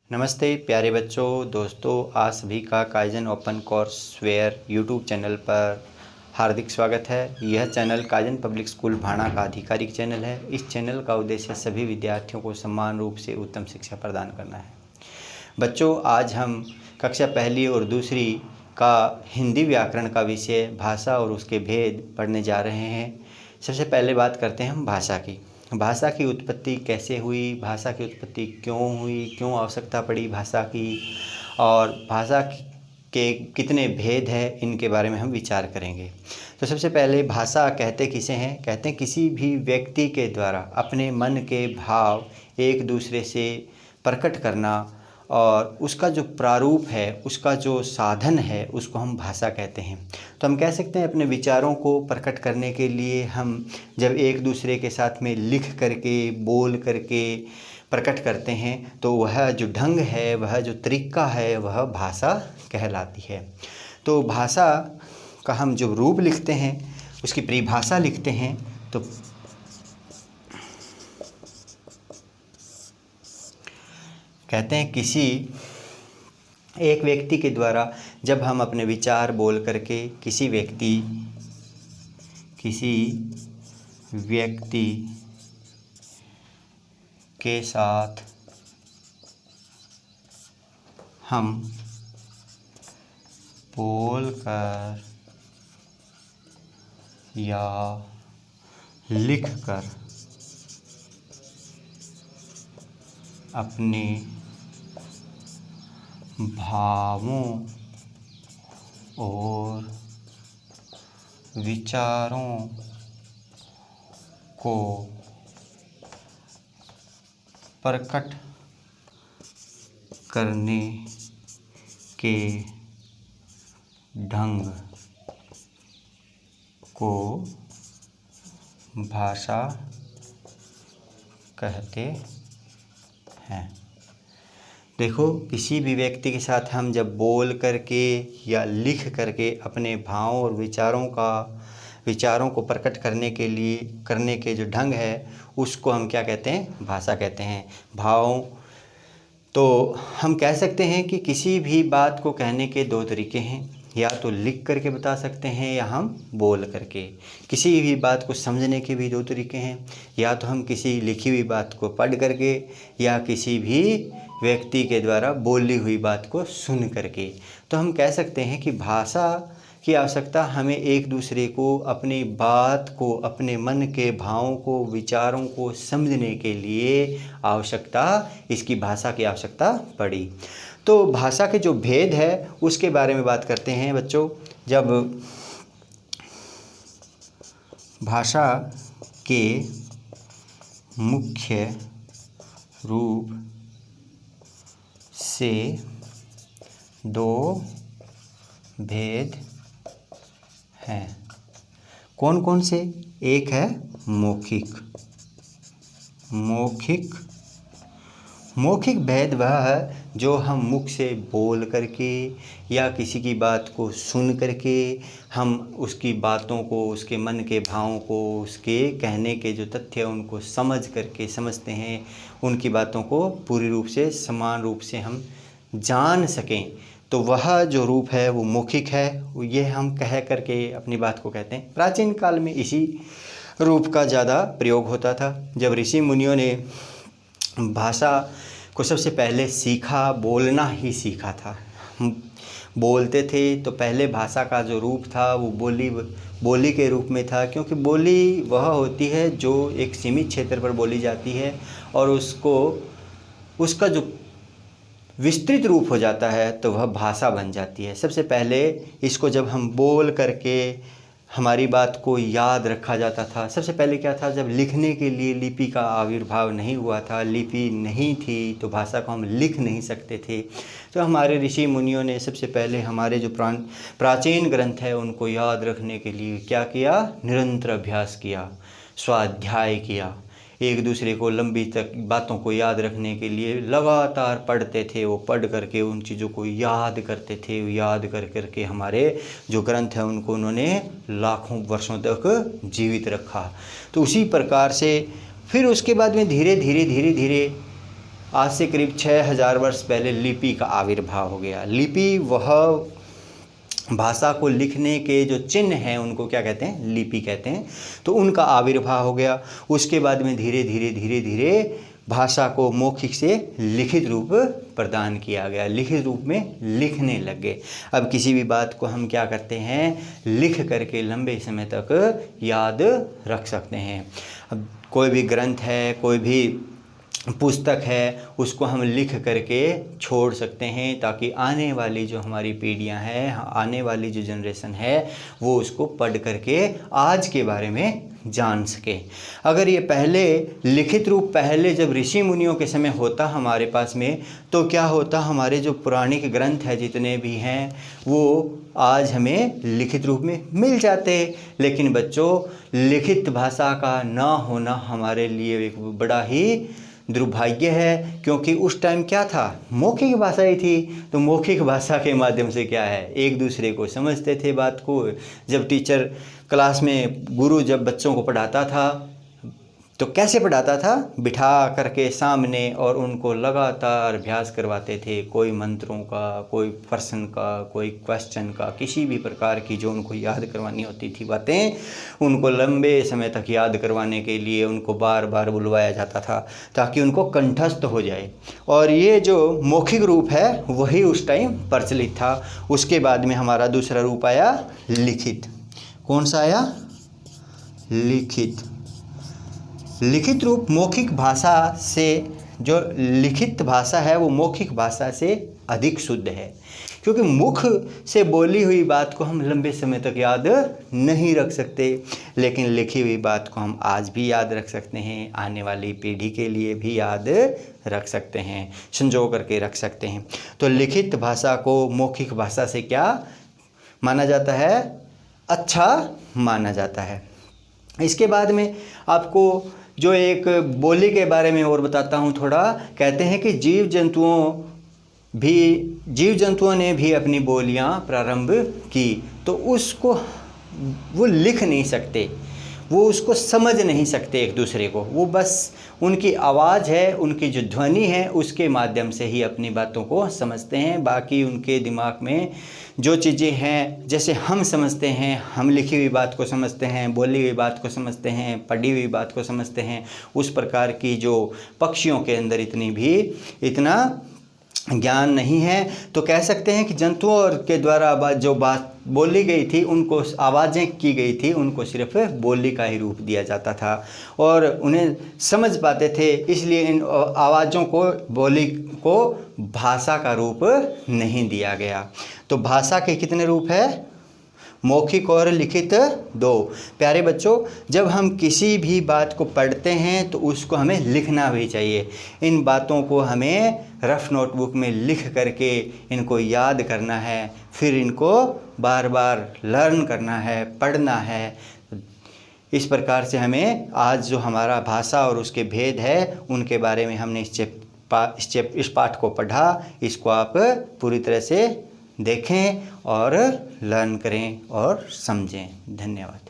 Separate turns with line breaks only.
नमस्ते प्यारे बच्चों, दोस्तों, आप सभी का kaizen open courseware YouTube channel पर हार्दिक स्वागत है। यह चैनल काइजन पब्लिक स्कूल भाणा का आधिकारिक चैनल है। इस चैनल का उद्देश्य सभी विद्यार्थियों को समान रूप से उत्तम शिक्षा प्रदान करना है। बच्चों, आज हम कक्षा पहली और दूसरी का हिंदी व्याकरण का विषय भाषा और उसके भेद पढ़ने जा रहे हैं। सबसे पहले बात करते हैं हम भाषा की। भाषा की उत्पत्ति कैसे हुई, भाषा की उत्पत्ति क्यों हुई, क्यों आवश्यकता पड़ी भाषा की, और भाषा के कितने भेद हैं, इनके बारे में हम विचार करेंगे। तो सबसे पहले भाषा कहते किसे हैं? कहते हैं किसी भी व्यक्ति के द्वारा अपने मन के भाव एक दूसरे से प्रकट करना, और उसका जो प्रारूप है, उसका जो साधन है, उसको हम भाषा कहते हैं। तो हम कह सकते हैं अपने विचारों को प्रकट करने के लिए हम जब एक दूसरे के साथ में लिख करके, बोल करके प्रकट करते हैं, तो वह जो ढंग है, वह जो तरीका है, वह भाषा कहलाती है। तो भाषा का हम जो रूप लिखते हैं, उसकी परिभाषा लिखते हैं, तो कहते हैं किसी एक व्यक्ति के द्वारा जब हम अपने विचार बोल करके किसी व्यक्ति के साथ हम बोल कर या लिख कर अपने भावों और विचारों को प्रकट करने के ढंग को भाषा कहते हैं। देखो, किसी भी व्यक्ति के साथ हम जब बोल करके या लिख करके अपने भावों और विचारों को प्रकट करने के जो ढंग है, उसको हम क्या कहते हैं? भाषा कहते हैं। भाव तो हम कह सकते हैं कि किसी भी बात को कहने के दो तरीके हैं, या तो लिख करके बता सकते हैं या हम बोल करके। किसी भी बात को समझने के भी दो तरीके हैं, या तो हम किसी लिखी हुई बात को पढ़ करके, या किसी भी व्यक्ति के द्वारा बोली हुई बात को सुन करके। तो हम कह सकते हैं कि भाषा की आवश्यकता हमें एक दूसरे को अपनी बात को, अपने मन के भावों को, विचारों को समझने के लिए इसकी भाषा की आवश्यकता पड़ी। तो भाषा के जो भेद है उसके बारे में बात करते हैं बच्चों। जब भाषा के मुख्य रूप से दो भेद हैं। कौन कौन से? एक है मौखिक भेद वह है जो हम मुख से बोल करके या किसी की बात को सुन करके हम उसकी बातों को, उसके मन के भावों को, उसके कहने के जो तथ्य हैं उनको समझते हैं, उनकी बातों को पूरी रूप से, समान रूप से हम जान सकें। तो वह जो रूप है वो मौखिक है। ये हम कह करके अपनी बात को कहते हैं। प्राचीन काल में इसी रूप का ज़्यादा प्रयोग होता था। जब ऋषि मुनियों ने भाषा को सबसे पहले सीखा, बोलना ही सीखा था, बोलते थे, तो पहले भाषा का जो रूप था वो बोली के रूप में था, क्योंकि बोली वह होती है जो एक सीमित क्षेत्र पर बोली जाती है, और उसका जो विस्तृत रूप हो जाता है तो वह भाषा बन जाती है। सबसे पहले इसको जब हम बोल करके हमारी बात को याद रखा जाता था। सबसे पहले क्या था, जब लिखने के लिए लिपि का आविर्भाव नहीं हुआ था, लिपि नहीं थी, तो भाषा को हम लिख नहीं सकते थे। तो हमारे ऋषि मुनियों ने सबसे पहले हमारे जो प्राचीन ग्रंथ है उनको याद रखने के लिए क्या किया? निरंतर अभ्यास किया, स्वाध्याय किया। एक दूसरे को लंबी तक बातों को याद रखने के लिए लगातार पढ़ते थे। वो पढ़ करके उन चीज़ों को याद करते थे। याद कर करके हमारे जो ग्रंथ हैं उनको उन्होंने लाखों वर्षों तक जीवित रखा। तो उसी प्रकार से फिर उसके बाद में धीरे धीरे आज से करीब 6000 वर्ष पहले लिपि का आविर्भाव हो गया। लिपि वह भाषा को लिखने के जो चिन्ह हैं उनको क्या कहते हैं, लिपि कहते हैं। तो उनका आविर्भाव हो गया। उसके बाद में धीरे धीरे भाषा को मौखिक से लिखित रूप प्रदान किया गया, लिखित रूप में लिखने लग गए। अब किसी भी बात को हम क्या करते हैं, लिख करके लंबे समय तक याद रख सकते हैं। अब कोई भी ग्रंथ है, कोई भी पुस्तक है, उसको हम लिख करके छोड़ सकते हैं ताकि आने वाली जो हमारी पीढ़ियां हैं, आने वाली जो जनरेशन है, वो उसको पढ़ करके आज के बारे में जान सके। अगर ये पहले लिखित रूप पहले जब ऋषि मुनियों के समय होता हमारे पास में, तो क्या होता, हमारे जो पौराणिक ग्रंथ है जितने भी हैं वो आज हमें लिखित रूप में मिल जाते। लेकिन बच्चों, लिखित भाषा का ना होना हमारे लिए एक बड़ा ही दुर्भाग्य है, क्योंकि उस टाइम क्या था, मौखिक भाषा ही थी। तो मौखिक भाषा के माध्यम से क्या है, एक दूसरे को समझते थे बात को। जब टीचर क्लास में, गुरु जब बच्चों को पढ़ाता था तो कैसे पढ़ाता था, बिठा करके सामने और उनको लगातार अभ्यास करवाते थे। कोई मंत्रों का, कोई प्रश्न का, कोई क्वेश्चन का, किसी भी प्रकार की जो उनको याद करवानी होती थी बातें, उनको लंबे समय तक याद करवाने के लिए उनको बार बार बुलवाया जाता था ताकि उनको कंठस्थ हो जाए। और ये जो मौखिक रूप है वही उस टाइम प्रचलित था। उसके बाद में हमारा दूसरा रूप आया लिखित। कौन सा आया, लिखित। लिखित रूप मौखिक भाषा से, जो लिखित भाषा है वो मौखिक भाषा से अधिक शुद्ध है, क्योंकि मुख से बोली हुई बात को हम लंबे समय तक याद नहीं रख सकते, लेकिन लिखी हुई बात को हम आज भी याद रख सकते हैं, आने वाली पीढ़ी के लिए भी याद रख सकते हैं, संजो करके रख सकते हैं। तो लिखित भाषा को मौखिक भाषा से क्या माना जाता है, अच्छा माना जाता है। इसके बाद में आपको जो एक बोली के बारे में और बताता हूँ थोड़ा। कहते हैं कि जीव जंतुओं ने भी अपनी बोलियाँ प्रारंभ की, तो उसको वो लिख नहीं सकते, वो उसको समझ नहीं सकते एक दूसरे को। वो बस उनकी आवाज़ है, उनकी जो ध्वनि है, उसके माध्यम से ही अपनी बातों को समझते हैं। बाकी उनके दिमाग में जो चीज़ें हैं, जैसे हम समझते हैं, हम लिखी हुई बात को समझते हैं, बोली हुई बात को समझते हैं, पढ़ी हुई बात को समझते हैं, उस प्रकार की जो पक्षियों के अंदर इतना ज्ञान नहीं है। तो कह सकते हैं कि जंतुओं के द्वारा जो बात बोली गई थी, उनको आवाज़ें की गई थी, उनको सिर्फ बोली का ही रूप दिया जाता था और उन्हें समझ पाते थे। इसलिए इन आवाज़ों को, बोली को भाषा का रूप नहीं दिया गया। तो भाषा के कितने रूप है, मौखिक और लिखित, दो। प्यारे बच्चों, जब हम किसी भी बात को पढ़ते हैं तो उसको हमें लिखना भी चाहिए। इन बातों को हमें रफ नोटबुक में लिख करके इनको याद करना है, फिर इनको बार बार लर्न करना है, पढ़ना है। इस प्रकार से हमें आज जो हमारा भाषा और उसके भेद है, उनके बारे में हमने इस पाठ को पढ़ा। इसको आप पूरी तरह से देखें और लर्न करें और समझें। धन्यवाद।